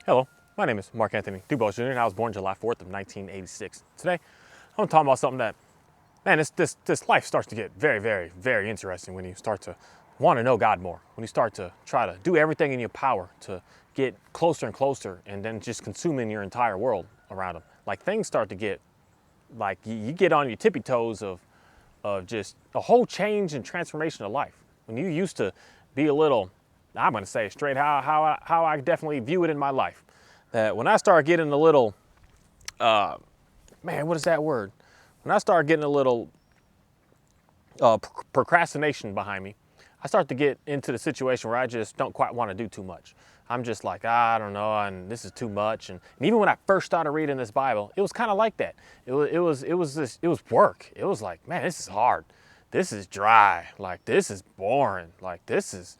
Hello, my name is Mark Anthony Dubose Jr. and I was born July 4th of 1986. Today, I'm going to talk about something that, man, this life starts to get very, very, very interesting when you start to want to know God more. When you start to try to do everything in your power to get closer and closer and then just consuming your entire world around them. Like things start to get, like you get on your tippy toes of just a whole change and transformation of life. When you used to be a little, I'm going to say straight how I definitely view it in my life. That when I start getting a little, man, what is that word? When I start getting a little procrastination behind me, I start to get into the situation where I just don't quite want to do too much. I'm just like, I don't know, and this is too much. And even when I first started reading this Bible, it was kind of like that. It was work. It was like, man, this is hard. This is dry. Like this is boring. Like this is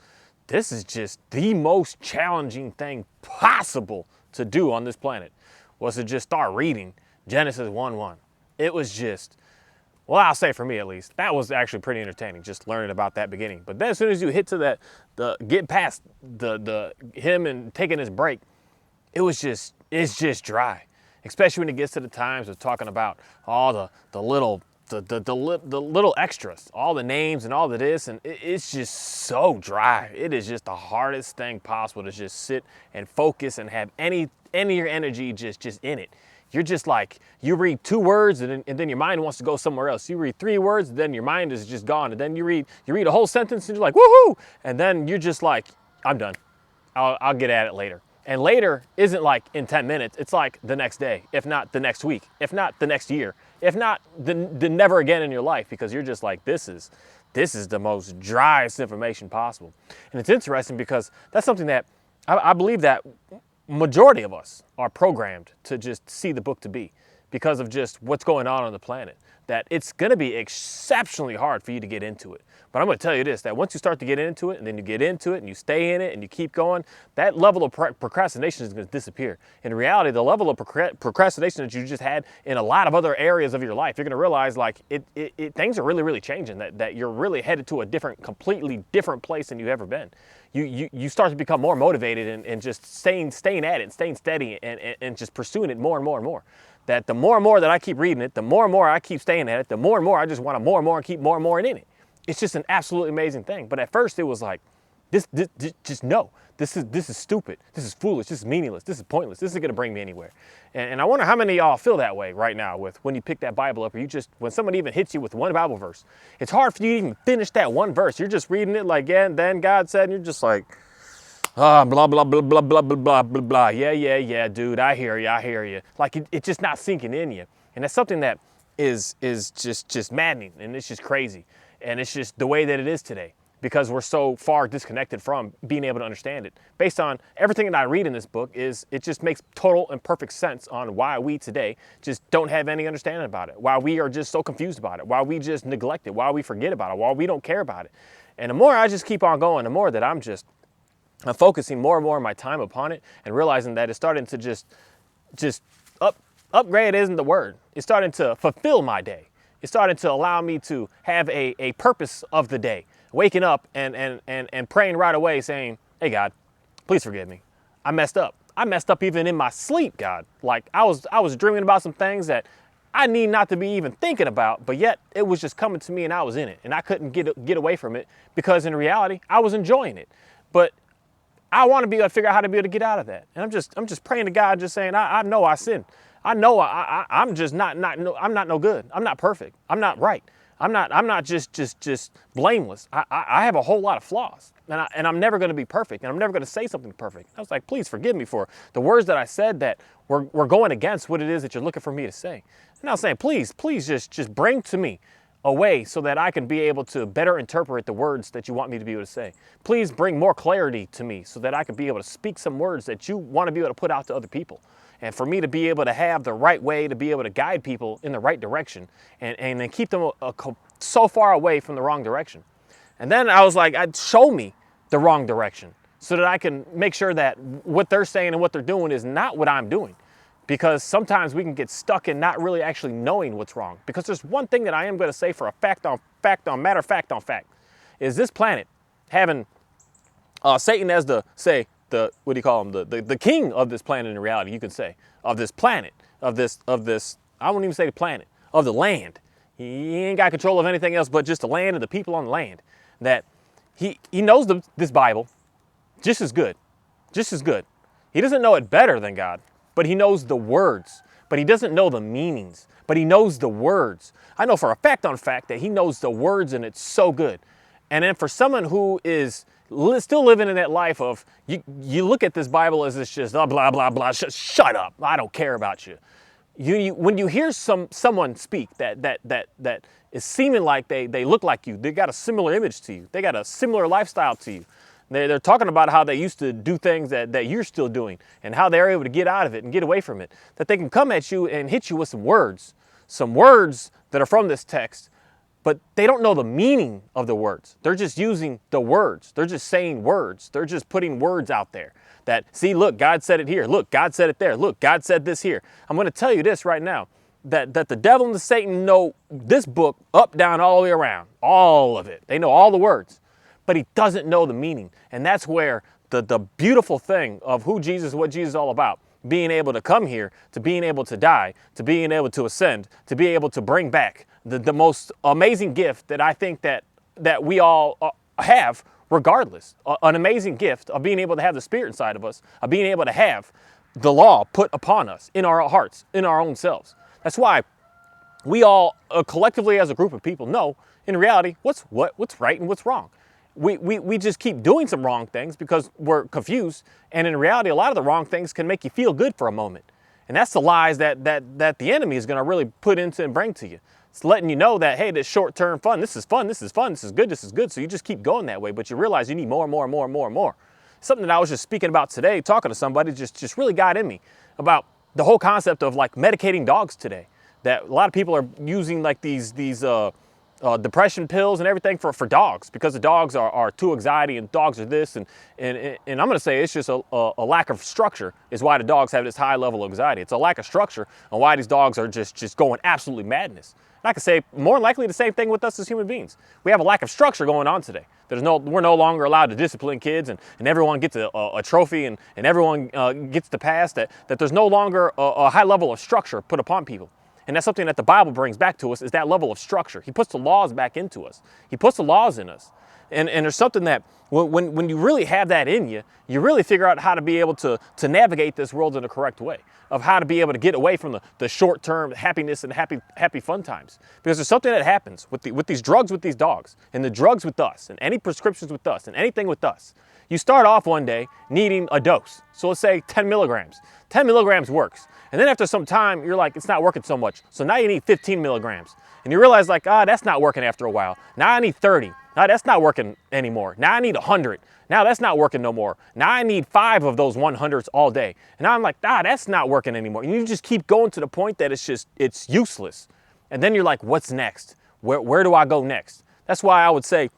just the most challenging thing possible to do on this planet, was to just start reading Genesis 1:1. It was just, well, I'll say for me at least, that was actually pretty entertaining, just learning about that beginning. But then as soon as you hit to that, get past the him and taking his break, it's just dry. Especially when it gets to the times of talking about all the little extras, all the names and all of this, and it's just so dry. It is just the hardest thing possible to just sit and focus and have any of your energy just in it. You're just like, you read 2 words and then your mind wants to go somewhere else. You read 3 words, then your mind is just gone. And then you read a whole sentence and you're like, woohoo! And then you're just like, I'm done. I'll get at it later. And later isn't like in 10 minutes. It's like the next day, if not the next week, if not the next year, if not the never again in your life, because you're just like, this is the most driest information possible. And it's interesting because that's something that I believe that majority of us are programmed to just see the book to be, because of just what's going on the planet, that it's going to be exceptionally hard for you to get into it. But I'm going to tell you this, that once you start to get into it, and then you get into it and you stay in it and you keep going, that level of procrastination is going to disappear. In reality, the level of procrastination that you just had in a lot of other areas of your life, you're going to realize like things are really, really changing, that you're really headed to a completely different place than you've ever been. You start to become more motivated and just staying at it, staying steady and just pursuing it more and more and more. That the more and more that I keep reading it, the more and more I keep staying at it, the more and more I just want to more and more and keep more and more in it. It's just an absolutely amazing thing. But at first it was like, this just no. This is stupid. This is foolish. This is meaningless. This is pointless. This isn't going to bring me anywhere. And I wonder how many of y'all feel that way right now with when you pick that Bible up, or when somebody even hits you with one Bible verse. It's hard for you to even finish that one verse. You're just reading it like, yeah, and then God said, and you're just like, blah, blah, blah, blah, blah, blah, blah, blah, blah. Yeah, dude, I hear you. Like it's just not sinking in you. And that's something that is just maddening, and it's just crazy. And it's just the way that it is today, because we're so far disconnected from being able to understand it. Based on everything that I read in this book, it just makes total and perfect sense on why we today just don't have any understanding about it, why we are just so confused about it, why we just neglect it, why we forget about it, why we don't care about it. And the more I just keep on going, the more that I'm focusing more and more of my time upon it, and realizing that it's starting to just upgrade isn't the word. It's starting to fulfill my day. It's starting to allow me to have a purpose of the day. Waking up and praying right away, saying, hey, God, please forgive me. I messed up. I messed up even in my sleep, God. Like I was dreaming about some things that I need not to be even thinking about, but yet it was just coming to me and I was in it. And I couldn't get away from it, because in reality, I was enjoying it. But I want to be able to figure out how to be able to get out of that. And I'm just praying to God, just saying, I know I sinned. I know I'm just I'm not no good. I'm not perfect. I'm not right. I'm not just blameless. I have a whole lot of flaws, and I'm never going to be perfect, and I'm never going to say something perfect. I was like, please forgive me for the words that I said that were going against what it is that you're looking for me to say. And I was saying, please just bring to me a way so that I can be able to better interpret the words that you want me to be able to say. Please bring more clarity to me so that I can be able to speak some words that you want to be able to put out to other people. And for me to be able to have the right way to be able to guide people in the right direction, and then keep them so far away from the wrong direction. And then I was like, show me the wrong direction so that I can make sure that what they're saying and what they're doing is not what I'm doing. Because sometimes we can get stuck in not really actually knowing what's wrong. Because there's one thing that I am going to say for a fact on matter of fact on fact, is this planet having Satan as the, say, what do you call him, the king of this planet in reality, you can say, of this planet, of this, I won't even say the planet, of the land. He ain't got control of anything else but just the land and the people on the land. That he knows this Bible just as good, just as good. He doesn't know it better than God, but he knows the words, but he doesn't know the meanings, but he knows the words. I know for a fact that he knows the words, and it's so good. And then for someone who is still living in that life of, you look at this Bible as it's just blah, blah, blah, shut up, I don't care about you. When you hear someone speak that is seeming like they look like you, they got a similar image to you, they got a similar lifestyle to you, they're talking about how they used to do things that you're still doing and how they're able to get out of it and get away from it, that they can come at you and hit you with some words that are from this text, but they don't know the meaning of the words. They're just using the words. They're just saying words. They're just putting words out there that, see, look, God said it here. Look, God said it there. Look, God said this here. I'm going to tell you this right now, that the devil and the Satan know this book up, down, all the way around, all of it. They know all the words, but he doesn't know the meaning. And that's where the beautiful thing of who Jesus, what Jesus is all about, being able to come here, to being able to die, to being able to ascend, to be able to bring back the most amazing gift that I think that we all have regardless. An amazing gift of being able to have the Spirit inside of us, of being able to have the law put upon us in our hearts, in our own selves. That's why we all collectively as a group of people know in reality what's right and what's wrong. We just keep doing some wrong things because we're confused, and in reality a lot of the wrong things can make you feel good for a moment. And that's the lies that the enemy is going to really put into and bring to you. It's letting you know that, hey, this short-term fun, this is fun, this is fun, this is good, so you just keep going that way, but you realize you need more and more and more and more and more. Something that I was just speaking about today, talking to somebody, just really got in me about the whole concept of like medicating dogs today. That a lot of people are using like these depression pills and everything for dogs, because the dogs are too anxiety, and dogs are this, and I'm going to say it's just a lack of structure is why the dogs have this high level of anxiety. It's a lack of structure on why these dogs are just going absolutely madness. And I can say more likely the same thing with us as human beings. We have a lack of structure going on today. We're no longer allowed to discipline kids, and everyone gets a trophy, and everyone gets the pass, that there's no longer a high level of structure put upon people. And that's something that the Bible brings back to us, is that level of structure. He puts the laws back into us. He puts the laws in us. And there's something that when you really have that in you, you really figure out how to be able to navigate this world in a correct way, of how to be able to get away from the short-term happiness and happy fun times. Because there's something that happens with these drugs with these dogs, and the drugs with us, and any prescriptions with us, and anything with us. You start off one day needing a dose. So let's say 10 milligrams. 10 milligrams works. And then after some time, you're like, it's not working so much. So now you need 15 milligrams. And you realize like, that's not working after a while. Now I need 30. Now that's not working anymore. Now I need 100. Now that's not working no more. Now I need 5 of those 100s all day. And now I'm like, that's not working anymore. And you just keep going to the point that it's useless. And then you're like, what's next? Where do I go next? That's why I would say,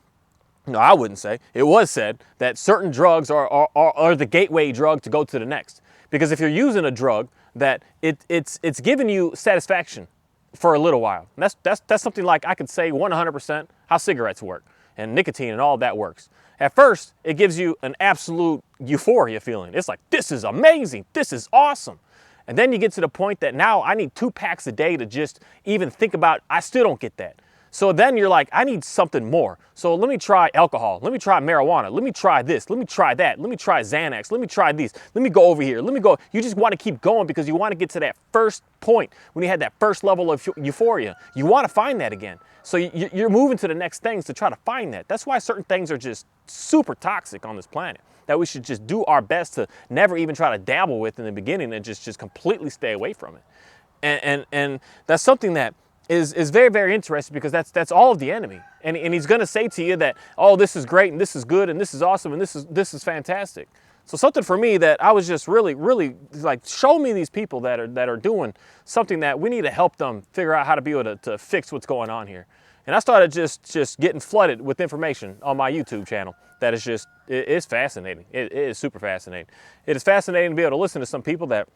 no, I wouldn't say. It was said that certain drugs are the gateway drug to go to the next. Because if you're using a drug that it's giving you satisfaction for a little while, and that's something like I could say 100% how cigarettes work and nicotine and all of that works. At first, it gives you an absolute euphoria feeling. It's like, this is amazing, this is awesome. And then you get to the point that now I need 2 packs a day to just even think about, I still don't get that. So then you're like, I need something more. So let me try alcohol. Let me try marijuana. Let me try this. Let me try that. Let me try Xanax. Let me try these. Let me go over here. Let me go. You just want to keep going because you want to get to that first point when you had that first level of euphoria. You want to find that again. So you're moving to the next things to try to find that. That's why certain things are just super toxic on this planet, that we should just do our best to never even try to dabble with in the beginning, and just completely stay away from it. And that's something that is very, very interesting, because that's all of the enemy. And he's going to say to you that, oh, this is great, and this is good, and this is awesome, and this is fantastic. So something for me that I was just really, really like, show me these people that are doing something that we need to help them figure out how to be able to fix what's going on here. And I started just getting flooded with information on my YouTube channel that is just, it's fascinating. It is super fascinating. It is fascinating to be able to listen to some people that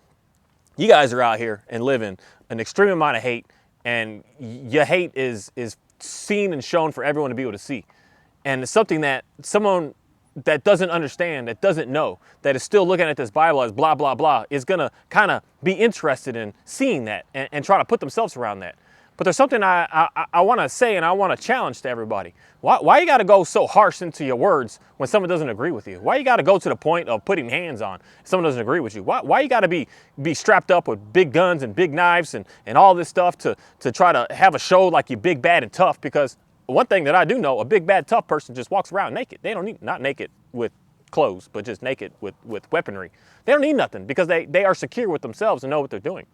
you guys are out here and live in an extreme amount of hate, and your hate is seen and shown for everyone to be able to see. And it's something that someone that doesn't understand, that doesn't know, that is still looking at this Bible as blah, blah, blah, is going to kind of be interested in seeing that and try to put themselves around that. But there's something I want to say, and I want to challenge to everybody. Why you got to go so harsh into your words when someone doesn't agree with you? Why you got to go to the point of putting hands on if someone doesn't agree with you? Why you got to be strapped up with big guns and big knives and all this stuff to try to have a show like you're big, bad, and tough? Because one thing that I do know, a big, bad, tough person just walks around naked. They don't need, not naked with clothes, but just naked with weaponry. They don't need nothing because they are secure with themselves and know what they're doing.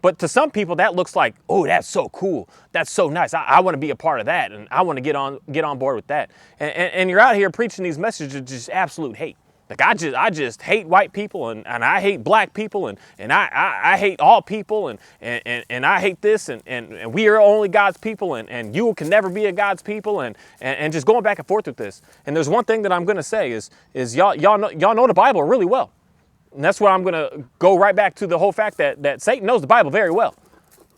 But to some people, that looks like, oh, that's so cool. That's so nice. I want to be a part of that, and I want to get on board with that. And you're out here preaching these messages of just absolute hate. Like I just hate white people, and I hate black people, and I hate all people, and I hate this, and we are only God's people, and you can never be a God's people, and just going back and forth with this. And there's one thing that I'm gonna say is y'all know the Bible really well. And that's where I'm going to go right back to the whole fact that Satan knows the Bible very well.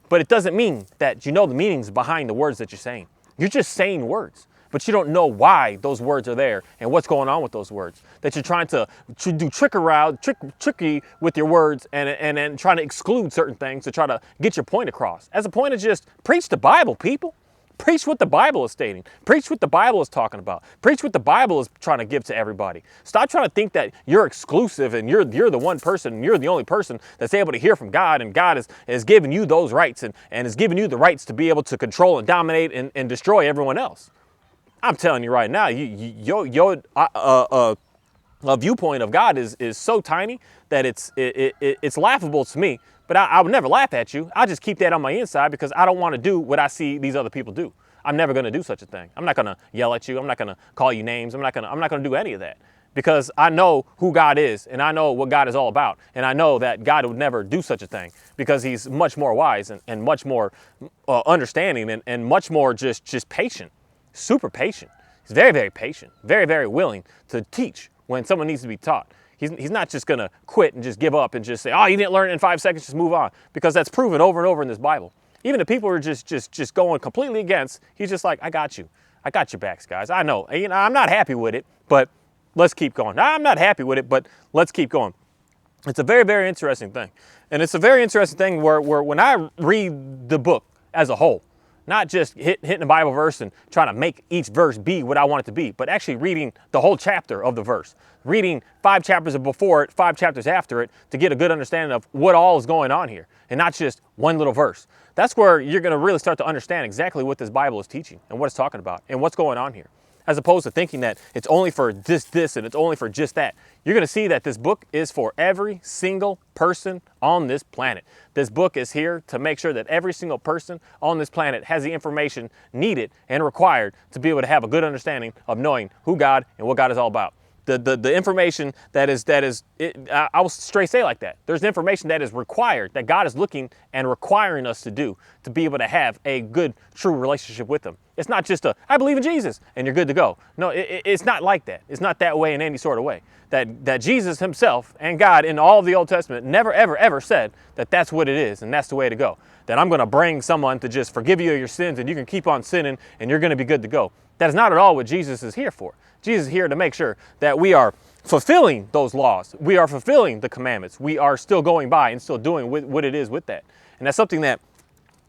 But it doesn't mean that you know the meanings behind the words that you're saying. You're just saying words, but you don't know why those words are there and what's going on with those words. That you're trying to do tricky with your words and trying to exclude certain things to try to get your point across. As a point of just preach the Bible, people. Preach what the Bible is stating. Preach what the Bible is talking about. Preach what the Bible is trying to give to everybody. Stop trying to think that you're exclusive and you're the one person and you're the only person that's able to hear from God, and God is giving you those rights and is giving you the rights to be able to control and dominate and destroy everyone else. I'm telling you right now, your viewpoint of God is so tiny that it's laughable to me. But I would never laugh at you. I'll just keep that on my inside because I don't want to do what I see these other people do. I'm never going to do such a thing. I'm not going to yell at you. I'm not going to call you names. I'm not going to do any of that because I know who God is and I know what God is all about. And I know that God would never do such a thing because he's much more wise and much more understanding and much more just patient, super patient. He's very, very patient, very, very willing to teach when someone needs to be taught. He's not just going to quit and just give up and just say, oh, you didn't learn it in 5 seconds, just move on. Because that's proven over and over in this Bible. Even the people who are just going completely against, he's just like, I got you. I got your backs, guys. I know. I'm not happy with it, but let's keep going. I'm not happy with it, but let's keep going. It's a very, very interesting thing. And it's a very interesting thing where when I read the book as a whole, not just hitting a Bible verse and trying to make each verse be what I want it to be, but actually reading the whole chapter of the verse. Reading 5 chapters before it, 5 chapters after it to get a good understanding of what all is going on here and not just one little verse. That's where you're going to really start to understand exactly what this Bible is teaching and what it's talking about and what's going on here. As opposed to thinking that it's only for this, and it's only for just that. You're going to see that this book is for every single person on this planet. This book is here to make sure that every single person on this planet has the information needed and required to be able to have a good understanding of knowing who God and what God is all about. The information I will straight say like that. There's information that is required, that God is looking and requiring us to do to be able to have a good, true relationship with him. It's not just I believe in Jesus and you're good to go. No, it's not like that. It's not that way in any sort of way. That Jesus himself and God in all of the Old Testament never, ever, ever said that that's what it is and that's the way to go. That I'm going to bring someone to just forgive you of your sins and you can keep on sinning and you're going to be good to go. That is not at all what Jesus is here for. Jesus is here to make sure that we are fulfilling those laws. We are fulfilling the commandments. We are still going by and still doing what it is with that. And that's something that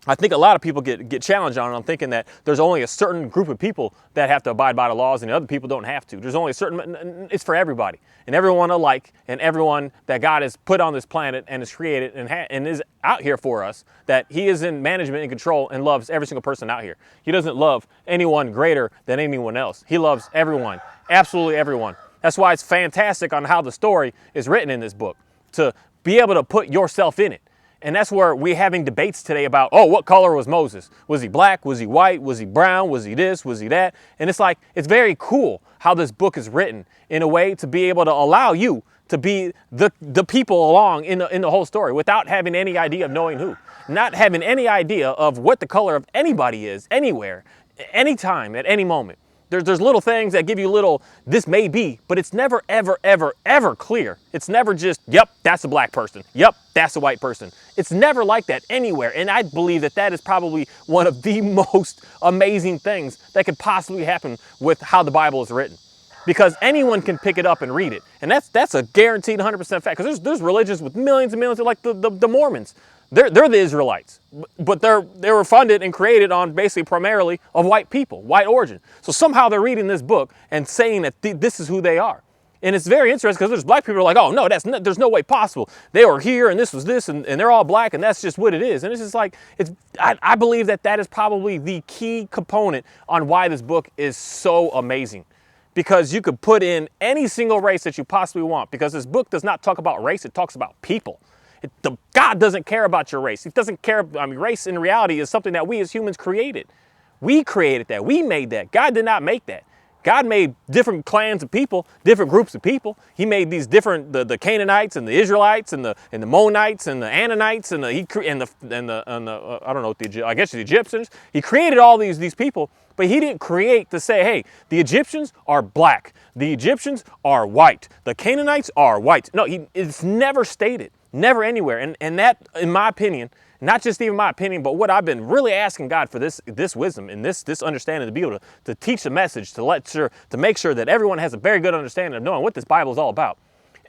I think a lot of people get challenged on. I'm thinking that there's only a certain group of people that have to abide by the laws and the other people don't have to. There's only a certain, it's for everybody and everyone alike and everyone that God has put on this planet and has created and is out here for us, that he is in management and control and loves every single person out here. He doesn't love anyone greater than anyone else. He loves everyone, absolutely everyone. That's why it's fantastic on how the story is written in this book, to be able to put yourself in it. And that's where we're having debates today about, oh, what color was Moses? Was he black? Was he white? Was he brown? Was he this? Was he that? And it's like, it's very cool how this book is written in a way to be able to allow you to be the people along in the whole story without having any idea of knowing who. Not having any idea of what the color of anybody is, anywhere, anytime, at any moment. There's little things that give you little, this may be, but it's never, ever, ever, ever clear. It's never just, yep, that's a black person. Yep, that's a white person. It's never like that anywhere. And I believe that is probably one of the most amazing things that could possibly happen with how the Bible is written. because anyone can pick it up and read it. And that's a guaranteed 100% fact, because there's religions with millions and millions, like the Mormons. They're the Israelites, but they were funded and created on basically primarily of white people, white origin. So somehow they're reading this book and saying that this is who they are. And it's very interesting because there's black people who are like, oh no, there's no way possible. They were here and this was this and they're all black and that's just what it is. And it's just like, I believe that is probably the key component on why this book is so amazing. Because you could put in any single race that you possibly want, because this book does not talk about race, it talks about people. God doesn't care about your race. He doesn't care. I mean, race in reality is something that we as humans created. We created that. We made that. God did not make that. God made different clans of people, different groups of people. He made these different, the Canaanites and the Israelites and the Monites and the Ananites and I don't know, I guess the Egyptians. He created all these people, but he didn't create to say, hey, the Egyptians are black. The Egyptians are white. The Canaanites are white. No, it's never stated. Never anywhere. And that, in my opinion, not just even my opinion, but what I've been really asking God for this wisdom and this understanding, to be able to teach the message, to make sure that everyone has a very good understanding of knowing what this Bible is all about,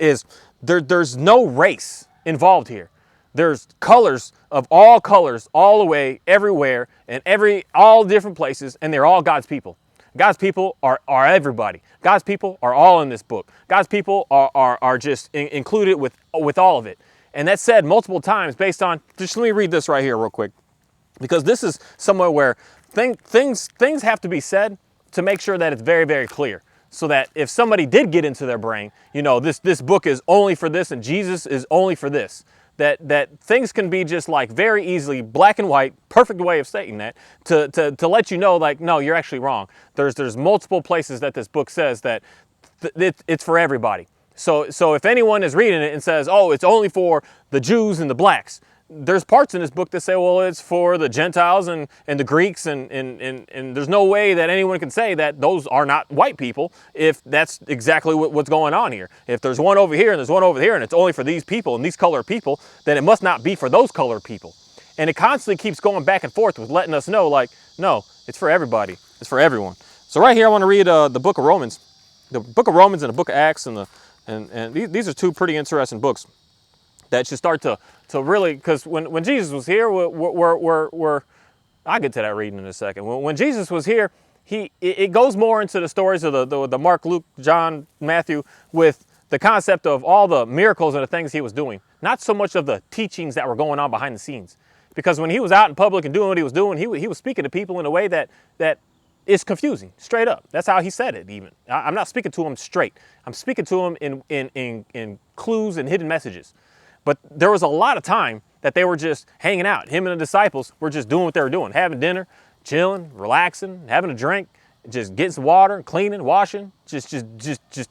is there's no race involved here. There's colors all the way, everywhere, and all different places, and they're all God's people. God's people are everybody. God's people are all in this book. God's people are just included with all of it. And that's said multiple times based on, just let me read this right here real quick, because this is somewhere where things have to be said to make sure that it's very, very clear. So that if somebody did get into their brain, this book is only for this and Jesus is only for this, that things can be just like very easily black and white, perfect way of stating that, to let you know, like, no, you're actually wrong. There's multiple places that this book says that it's for everybody. So if anyone is reading it and says, oh, it's only for the Jews and the blacks, there's parts in this book that say, well, it's for the Gentiles and the Greeks, and there's no way that anyone can say that those are not white people if that's exactly what's going on here. If there's one over here and there's one over here and it's only for these people and these colored people, then it must not be for those colored people. And it constantly keeps going back and forth with letting us know, like, no, it's for everybody. It's for everyone. So right here I want to read the book of Romans. The book of Romans and the book of Acts, and these are two pretty interesting books that should start to really, because when Jesus was here, I'll get to that reading in a second. When Jesus was here, it goes more into the stories of the Mark, Luke, John, Matthew, with the concept of all the miracles and the things he was doing. Not so much of the teachings that were going on behind the scenes. Because when he was out in public and doing what he was doing, he was speaking to people in a way that is confusing, straight up. That's how he said it even. I'm not speaking to him straight. I'm speaking to him in clues and hidden messages. But there was a lot of time that they were just hanging out. Him and the disciples were just doing what they were doing, having dinner, chilling, relaxing, having a drink, just getting some water, cleaning, washing, just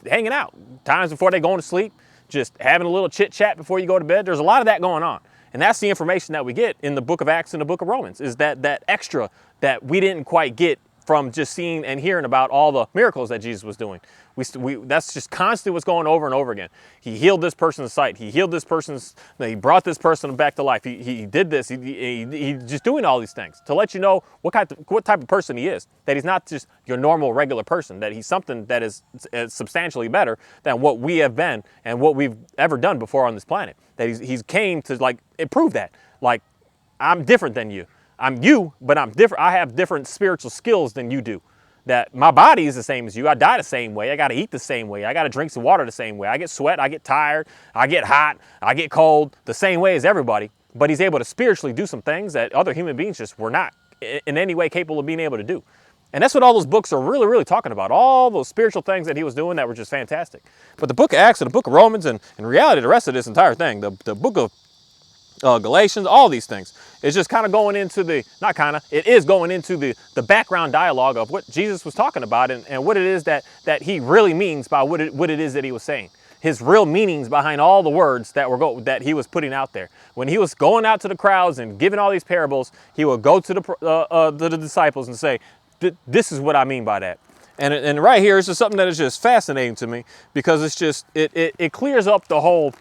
hanging out. Times before they going to sleep, just having a little chit chat before you go to bed. There's a lot of that going on. And that's the information that we get in the book of Acts and the book of Romans, is that extra that we didn't quite get from just seeing and hearing about all the miracles that Jesus was doing. That's just constantly what's going over and over again. He healed this person's sight. He healed this person's, he brought this person back to life. He did this. He's just doing all these things to let you know what type of person he is. That he's not just your normal, regular person. That he's something that is substantially better than what we have been and what we've ever done before on this planet. That he's came to like improve that. Like, I'm different than you. I'm you, but I'm different. I have different spiritual skills than you do. That my body is the same as you. I die the same way. I got to eat the same way. I got to drink some water the same way. I get sweat. I get tired. I get hot. I get cold the same way as everybody. But he's able to spiritually do some things that other human beings just were not in any way capable of being able to do. And that's what all those books are really, really talking about. All those spiritual things that he was doing that were just fantastic. But the book of Acts and the book of Romans, and in reality, the rest of this entire thing, the book of Galatians, all these things. It's just kind of going into it is going into the background dialogue of what Jesus was talking about and what it is that he really means by what it is that he was saying. His real meanings behind all the words that he was putting out there. When he was going out to the crowds and giving all these parables, he would go to the disciples and say, this is what I mean by that. And right here is just something that is just fascinating to me, because it's just, it clears up the whole,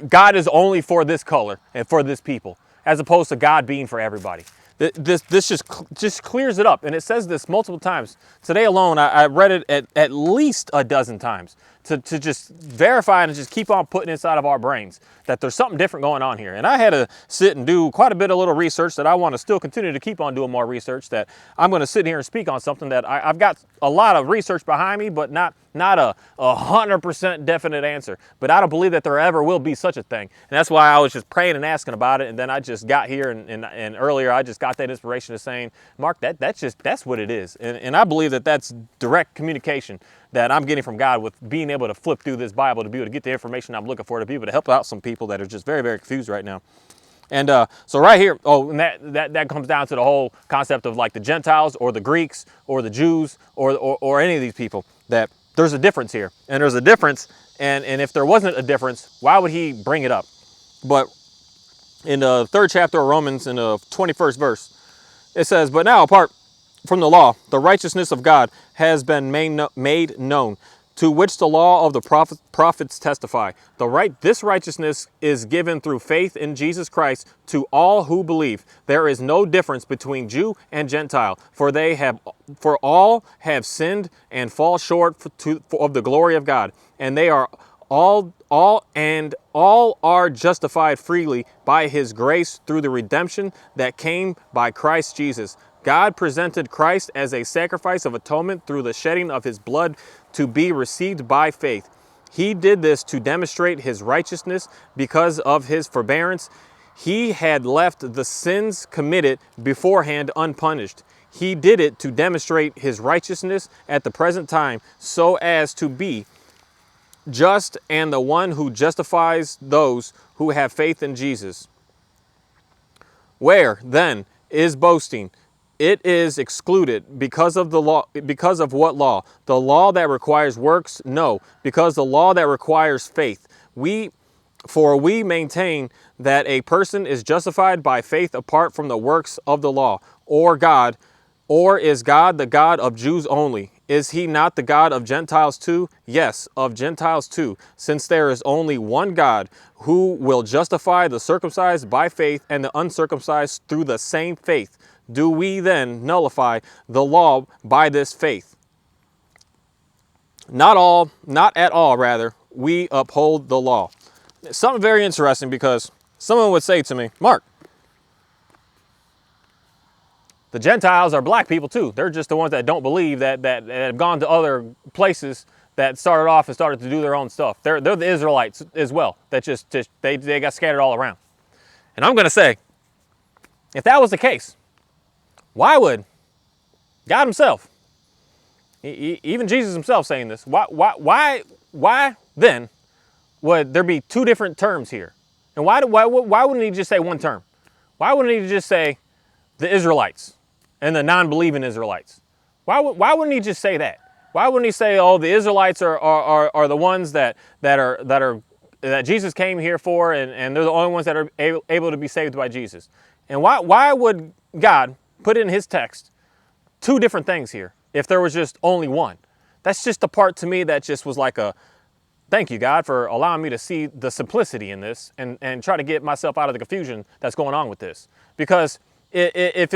God is only for this color and for this people, as opposed to God being for everybody. This just clears it up, and it says this multiple times. Today alone, I read it at least a dozen times to just verify and just keep on putting inside of our brains that there's something different going on here. And I had to sit and do quite a bit of little research that I want to still continue to keep on doing more research, that I'm going to sit here and speak on something that I've got a lot of research behind me, but not a 100% definite answer. But I don't believe that there ever will be such a thing. And that's why I was just praying and asking about it. And then I just got here and earlier I just got that inspiration of saying, Mark, that's what it is. And I believe that that's direct communication that I'm getting from God with being able to flip through this Bible to be able to get the information I'm looking for, to be able to help out some people that are just very, very confused right now. And so right here, and that comes down to the whole concept of like the Gentiles or the Greeks or the Jews or any of these people, that there's a difference here. And there's a difference, and if there wasn't a difference, why would he bring it up? But in the 3rd chapter of Romans, in the 21st verse, it says, "But now, apart from the law, the righteousness of God has been made known, to which the law of the prophets testify. This righteousness is given through faith in Jesus Christ to all who believe. There is no difference between Jew and Gentile, for all have sinned and fall short of the glory of God, and they are all are justified freely by his grace through the redemption that came by Christ Jesus. God presented Christ as a sacrifice of atonement through the shedding of his blood to be received by faith. He did this to demonstrate his righteousness because of his forbearance. He had left the sins committed beforehand unpunished. He did it to demonstrate his righteousness at the present time, so as to be just and the one who justifies those who have faith in Jesus. Where, then, is boasting? It is excluded because of the law. Because of what law? The law that requires works? No, because the law that requires faith. For we maintain that a person is justified by faith apart from the works of the law. Or is God the God of Jews only? Is he not the God of Gentiles too? Yes, of Gentiles too, since there is only one God who will justify the circumcised by faith and the uncircumcised through the same faith. Do we then nullify the law by this faith? Not at all, rather, we uphold the law. Something very interesting, because someone would say to me, Mark, the Gentiles are black people too. They're just the ones that don't believe, that have gone to other places, that started off and started to do their own stuff. They're the Israelites as well, that they got scattered all around. And I'm going to say, if that was the case, why would God himself, even Jesus himself saying this, why then would there be two different terms here? And why wouldn't he just say one term? Why wouldn't he just say the Israelites and the non-believing Israelites? Why wouldn't he just say that? Why wouldn't he say, oh, the Israelites are the ones that Jesus came here for, and they're the only ones that are able to be saved by Jesus? And why would God put in his text two different things here if there was just only one? That's just the part to me that just was like a, thank you, God, for allowing me to see the simplicity in this and try to get myself out of the confusion that's going on with this. Because if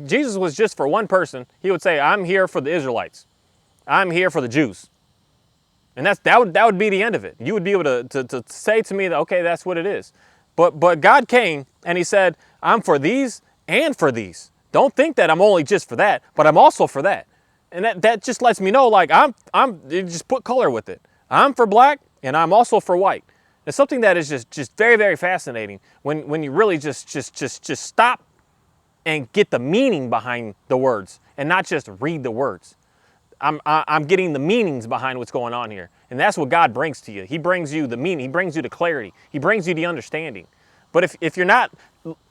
Jesus was just for one person, he would say, I'm here for the Israelites. I'm here for the Jews. And that would be the end of it. You would be able to say to me that, okay, that's what it is. But God came and he said, I'm for these and for these. Don't think that I'm only just for that, but I'm also for that. And that just lets me know, like, you just put color with it. I'm for black and I'm also for white. It's something that is just very, very fascinating when you really just stop and get the meaning behind the words and not just read the words. I'm getting the meanings behind what's going on here. And that's what God brings to you. He brings you the meaning. He brings you the clarity. He brings you the understanding. But if you're not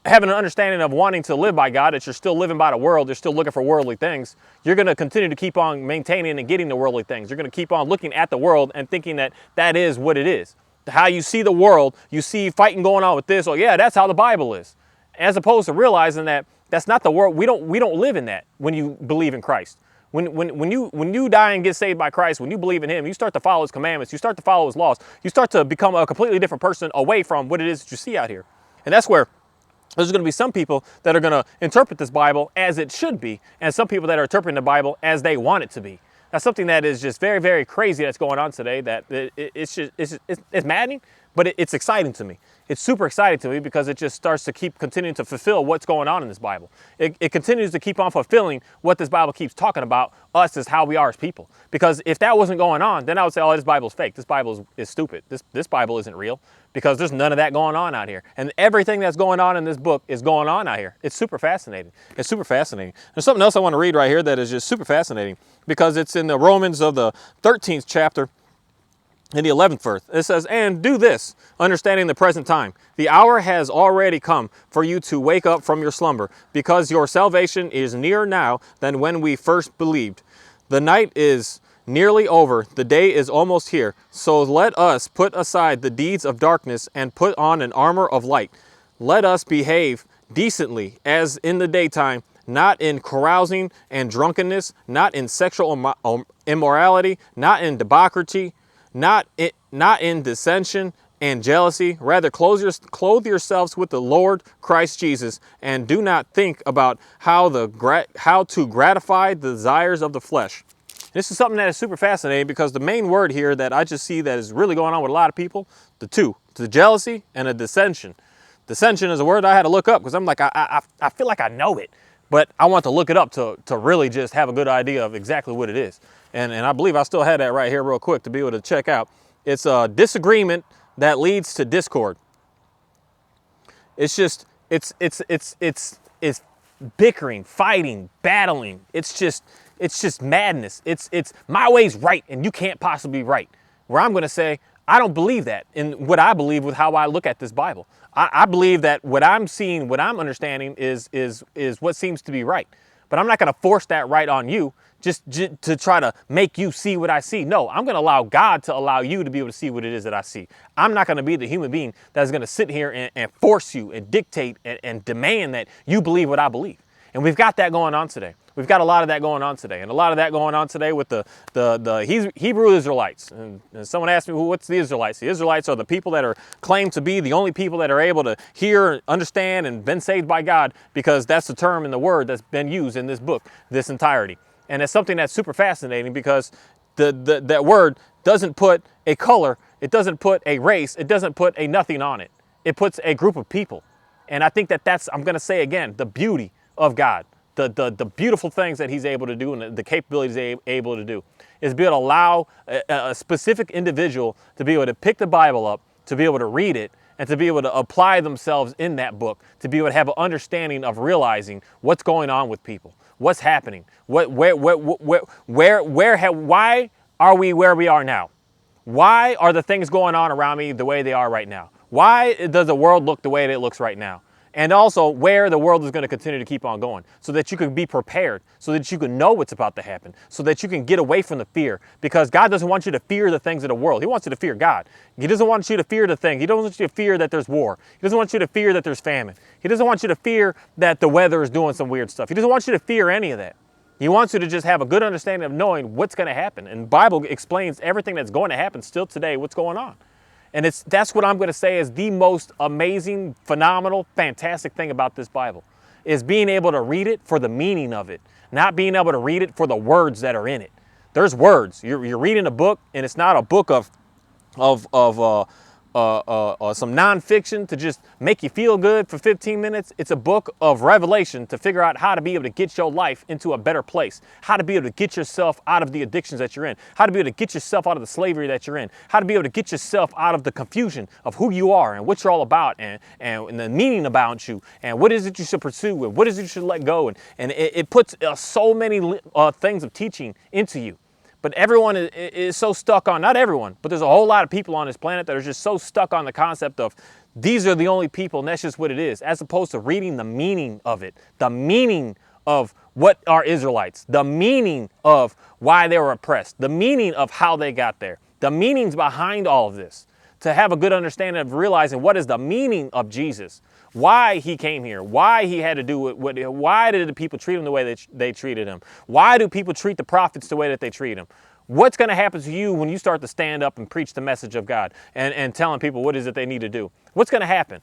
having an understanding of wanting to live by God, that you're still living by the world, you're still looking for worldly things, you're going to continue to keep on maintaining and getting the worldly things. You're going to keep on looking at the world and thinking that that is what it is. How you see the world, you see fighting going on with this, oh yeah, that's how the Bible is. As opposed to realizing that that's not the world. We don't live in that when you believe in Christ. When you die and get saved by Christ, when you believe in him, you start to follow his commandments, you start to follow his laws, you start to become a completely different person away from what it is that you see out here. And that's where There's going to be some people that are going to interpret this Bible as it should be, and some people that are interpreting the Bible as they want it to be. That's something that is just very, very crazy that's going on today. That it's maddening, but it's exciting to me. It's super exciting to me because it just starts to keep continuing to fulfill what's going on in this Bible. It continues to keep on fulfilling what this Bible keeps talking about us as how we are as people. Because if that wasn't going on, then I would say, oh, this Bible's fake. This Bible is stupid. This Bible isn't real, because there's none of that going on out here. And everything that's going on in this book is going on out here. It's super fascinating. It's super fascinating. There's something else I want to read right here that is just super fascinating, because it's in the Romans of the 13th chapter, in the 11th verse. It says, and do this, understanding the present time. The hour has already come for you to wake up from your slumber, because your salvation is nearer now than when we first believed. The night is nearly over, the day is almost here. So let us put aside the deeds of darkness and put on an armor of light. Let us behave decently as in the daytime, not in carousing and drunkenness, not in sexual immorality, not in debauchery, not in dissension and jealousy. Rather, clothe yourselves with the Lord Christ Jesus, and do not think about how to gratify the desires of the flesh. This is something that is super fascinating, because the main word here that I just see that is really going on with a lot of people, the jealousy and a dissension. Dissension is a word I had to look up, because I'm like, I feel like I know it, but I want to look it up to really just have a good idea of exactly what it is. And I believe I still had that right here real quick to be able to check out. It's a disagreement that leads to discord. It's just, it's bickering, fighting, battling. It's just madness. It's my way's right and you can't possibly be right. Where I'm going to say, I don't believe that in what I believe with how I look at this Bible. I believe that what I'm seeing, what I'm understanding is what seems to be right. But I'm not going to force that right on you just to try to make you see what I see. No, I'm going to allow God to allow you to be able to see what it is that I see. I'm not going to be the human being that's going to sit here and force you and dictate and demand that you believe what I believe. And we've got that going on today. We've got a lot of that going on today. And a lot of that going on today with the Hebrew Israelites. And someone asked me, well, what's the Israelites? The Israelites are the people that are claimed to be the only people that are able to hear, understand, and been saved by God, because that's the term in the word that's been used in this book, this entirety. And it's something that's super fascinating, because that word doesn't put a color, it doesn't put a race, it doesn't put a nothing on it. It puts a group of people. And I think that's, I'm going to say again, the beauty of God. The beautiful things that he's able to do, and the capabilities he's able to do, is be able to allow a specific individual to be able to pick the Bible up, to be able to read it, and to be able to apply themselves in that book, to be able to have an understanding of realizing what's going on with people, what's happening, why are we where we are now? Why are the things going on around me the way they are right now? Why does the world look the way that it looks right now? And also where the world is going to continue to keep on going, so that you can be prepared, so that you can know what's about to happen, so that you can get away from the fear. Because God doesn't want you to fear the things of the world. He wants you to fear God. He doesn't want you to fear the things. He doesn't want you to fear that there's war. He doesn't want you to fear that there's famine. He doesn't want you to fear that the weather is doing some weird stuff. He doesn't want you to fear any of that. He wants you to just have a good understanding of knowing what's going to happen. And the Bible explains everything that's going to happen still today, what's going on. And that's what I'm going to say is the most amazing, phenomenal, fantastic thing about this Bible, is being able to read it for the meaning of it, not being able to read it for the words that are in it. There's words. You're reading a book, and it's not a book of some nonfiction to just make you feel good for 15 minutes. It's a book of revelation to figure out how to be able to get your life into a better place, how to be able to get yourself out of the addictions that you're in, how to be able to get yourself out of the slavery that you're in, how to be able to get yourself out of the confusion of who you are and what you're all about, and the meaning about you, and what is it you should pursue, and what is it you should let go. And it puts so many things of teaching into you. But everyone is so stuck on, not everyone, but there's a whole lot of people on this planet that are just so stuck on the concept of these are the only people and that's just what it is, as opposed to reading the meaning of it, the meaning of what are Israelites, the meaning of why they were oppressed, the meaning of how they got there, the meanings behind all of this, to have a good understanding of realizing what is the meaning of Jesus, why he came here, why he had to do why did the people treat him the way that they treated him? Why do people treat the prophets the way that they treat him? What's going to happen to you when you start to stand up and preach the message of God and telling people what is it they need to do? What's going to happen?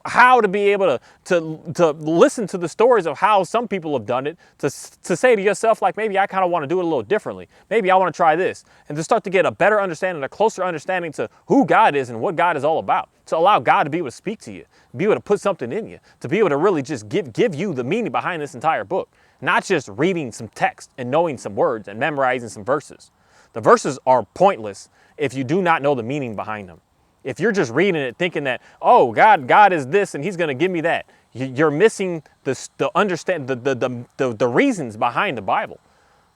How to be able to listen to the stories of how some people have done it, to say to yourself, like, maybe I kind of want to do it a little differently. Maybe I want to try this. And to start to get a better understanding, a closer understanding to who God is and what God is all about. To allow God to be able to speak to you, be able to put something in you, to be able to really just give you the meaning behind this entire book. Not just reading some text and knowing some words and memorizing some verses. The verses are pointless if you do not know the meaning behind them. If you're just reading it thinking that, oh, God is this and he's going to give me that, you're missing the reasons behind the Bible.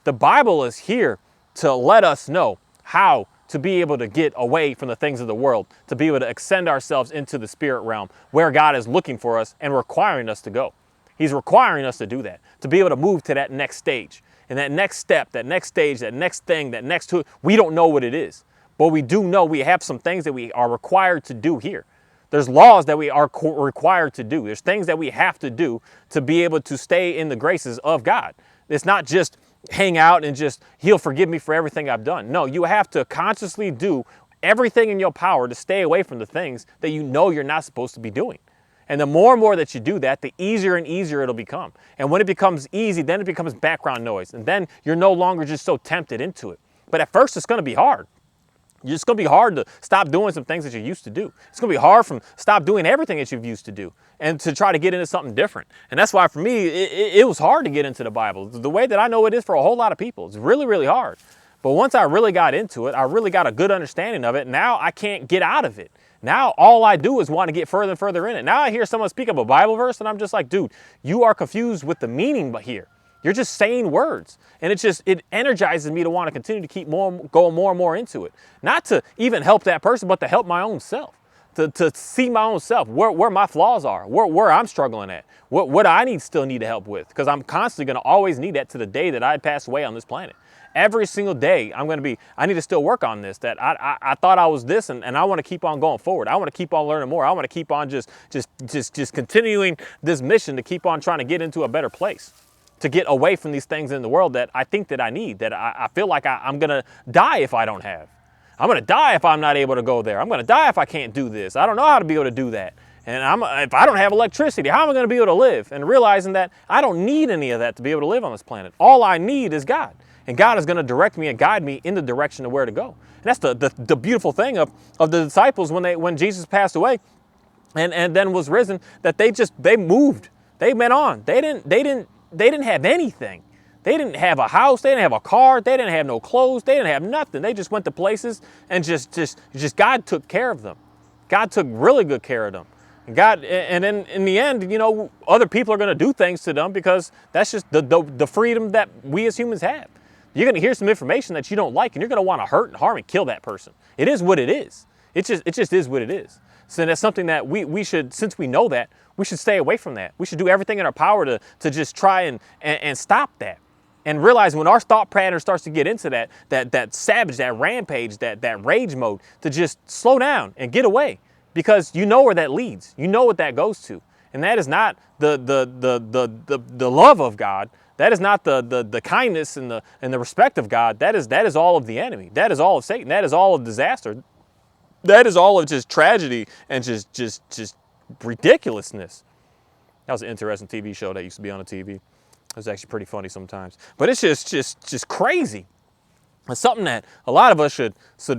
The Bible is here to let us know how to be able to get away from the things of the world, to be able to extend ourselves into the spirit realm where God is looking for us and requiring us to go. He's requiring us to do that, to be able to move to that next stage. And that next step, that next stage, that next thing, that next tool, we don't know what it is. But we do know we have some things that we are required to do here. There's laws that we are required to do. There's things that we have to do to be able to stay in the graces of God. It's not just hang out and just, he'll forgive me for everything I've done. No, you have to consciously do everything in your power to stay away from the things that you know you're not supposed to be doing. And the more and more that you do that, the easier and easier it'll become. And when it becomes easy, then it becomes background noise. And then you're no longer just so tempted into it. But at first, it's going to be hard. It's going to be hard to stop doing some things that you used to do. It's going to be hard to stop doing everything that you've used to do and to try to get into something different. And that's why for me, it was hard to get into the Bible. The way that I know it is for a whole lot of people. It's really, really hard. But once I really got into it, I really got a good understanding of it. Now I can't get out of it. Now all I do is want to get further and further in it. Now I hear someone speak of a Bible verse and I'm just like, dude, you are confused with the meaning here. You're just saying words. And it energizes me to want to continue to keep going more and more into it. Not to even help that person, but to help my own self. To see my own self, where my flaws are, where I'm struggling at, what I still need to help with. Because I'm constantly going to always need that to the day that I pass away on this planet. Every single day, I need to still work on this, that I thought I was this, and I want to keep on going forward. I want to keep on learning more. I want to keep on just continuing this mission to keep on trying to get into a better place, to get away from these things in the world that I think that I need, that I feel like I'm going to die if I don't have. I'm going to die if I'm not able to go there. I'm going to die if I can't do this. I don't know how to be able to do that. And if I don't have electricity, how am I going to be able to live? And realizing that I don't need any of that to be able to live on this planet. All I need is God. And God is going to direct me and guide me in the direction of where to go. And that's the beautiful thing of the disciples when Jesus passed away and then was risen, that they moved. They went on. They didn't have anything. They didn't have a house. They didn't have a car. They didn't have no clothes. They didn't have nothing. They just went to places and just God took care of them. God took really good care of them. And then in the end, other people are going to do things to them because that's just the freedom that we as humans have. You're going to hear some information that you don't like, and you're going to want to hurt and harm and kill that person. It is what it is. It just is what it is. So that's something that we should, since we know that, we should stay away from that. We should do everything in our power to just try and stop that. And realize when our thought pattern starts to get into that savage, that rampage, that rage mode, to just slow down and get away. Because you know where that leads. You know what that goes to. And that is not the love of God. That is not the kindness and the respect of God. That is all of the enemy. That is all of Satan. That is all of disaster. That is all of just tragedy and just ridiculousness. That was an interesting TV show that used to be on the TV. It was actually pretty funny sometimes. But it's just crazy. It's something that a lot of us should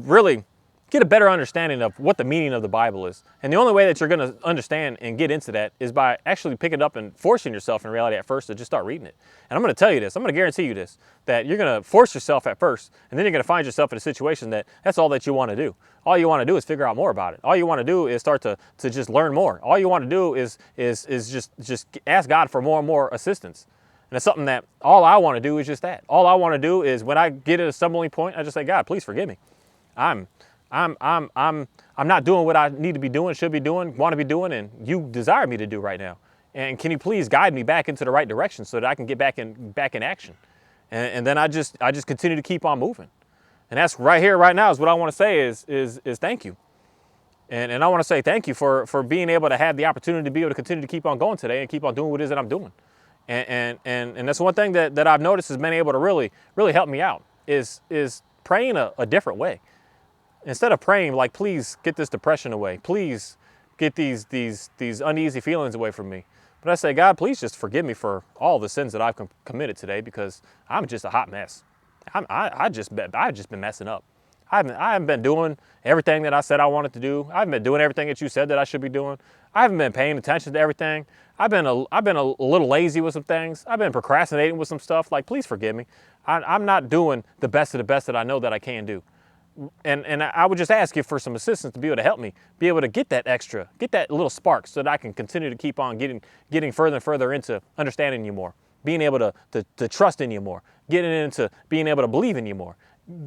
really get a better understanding of what the meaning of the Bible is. And the only way that you're going to understand and get into that is by actually picking it up and forcing yourself in reality at first to just start reading it. And I'm going to tell you this, I'm going to guarantee you this, that you're going to force yourself at first, and then you're going to find yourself in a situation that's all that you want to do. All you want to do is figure out more about it. All you want to do is start to just learn more. All you want to do is just ask God for more and more assistance. And it's something that all I want to do is just that. All I want to do is when I get at a stumbling point, I just say, God, please forgive me. I'm not doing what I need to be doing, should be doing, want to be doing, and you desire me to do right now. And can you please guide me back into the right direction so that I can get back in action? And then I just continue to keep on moving. And that's right here, right now, is what I want to say is thank you. And I want to say thank you for being able to have the opportunity to be able to continue to keep on going today and keep on doing what it is that I'm doing. And that's one thing that I've noticed has been able to really help me out is praying a different way. Instead of praying like, please get this depression away. Please get these uneasy feelings away from me. But I say, God, please just forgive me for all the sins that I've committed today, because I'm just a hot mess. I've just been messing up. I haven't been doing everything that I said I wanted to do. I haven't been doing everything that you said that I should be doing. I haven't been paying attention to everything. I've been a little lazy with some things. I've been procrastinating with some stuff. Like, please forgive me. I'm not doing the best of the best that I know that I can do. And I would just ask you for some assistance to be able to help me, be able to get that extra, get that little spark, so that I can continue to keep on getting further and further into understanding you more, being able to trust in you more, getting into being able to believe in you more.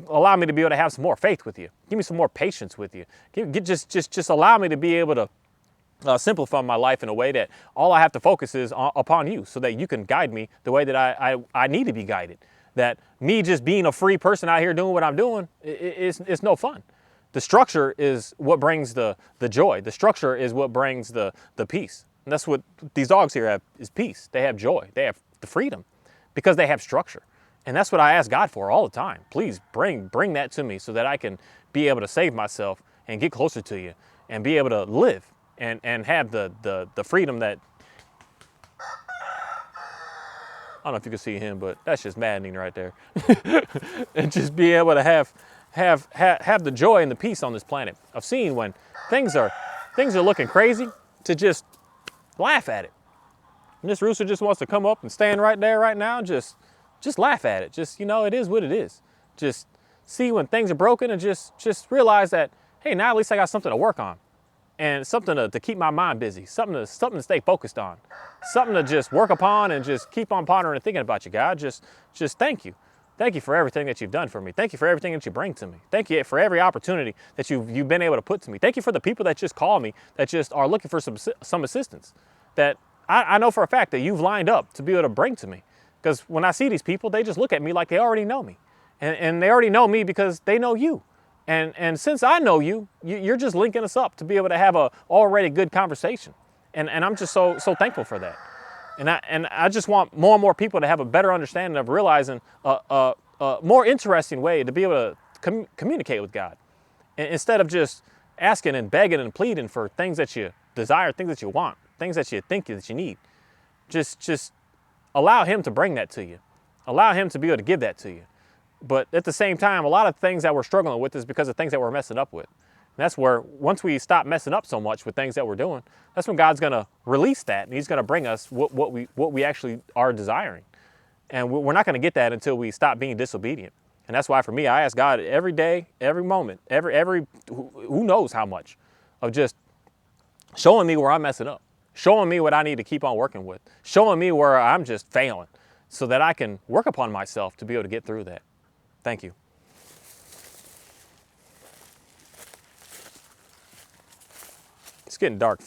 Allow me to be able to have some more faith with you. Give me some more patience with you. Just allow me to be able to simplify my life in a way that all I have to focus is upon you, so that you can guide me the way that I need to be guided. That me just being a free person out here doing what I'm doing, it's no fun. The structure is what brings the joy. The structure is what brings the peace. And that's what these dogs here have, is peace. They have joy. They have the freedom because they have structure. And that's what I ask God for all the time. Please bring that to me, so that I can be able to save myself and get closer to you and be able to live and have the freedom that, I don't know if you can see him, but that's just maddening right there. And just be able to have the joy and the peace on this planet of seeing when things are looking crazy, to just laugh at it. And this rooster just wants to come up and stand right there right now and just laugh at it. Just, it is what it is. Just see when things are broken and just realize that, hey, now at least I got something to work on. And something to keep my mind busy, something to stay focused on, something to just work upon and just keep on pondering and thinking about you, God. Just thank you. Thank you for everything that you've done for me. Thank you for everything that you bring to me. Thank you for every opportunity that you've been able to put to me. Thank you for the people that just call me, that just are looking for some assistance, that I know for a fact that you've lined up to be able to bring to me. Because when I see these people, they just look at me like they already know me. And they already know me because they know you. And since I know you, you're just linking us up to be able to have a already good conversation. And I'm just so thankful for that. And I just want more and more people to have a better understanding of realizing a more interesting way to be able to communicate with God. And instead of just asking and begging and pleading for things that you desire, things that you want, things that you think that you need. Just allow Him to bring that to you. Allow Him to be able to give that to you. But at the same time, a lot of things that we're struggling with is because of things that we're messing up with. And that's where, once we stop messing up so much with things that we're doing, that's when God's going to release that, and He's going to bring us what we actually are desiring. And we're not going to get that until we stop being disobedient. And that's why for me, I ask God every day, every moment, every who knows how much, of just showing me where I'm messing up, showing me what I need to keep on working with, showing me where I'm just failing, so that I can work upon myself to be able to get through that. Thank you. It's getting dark.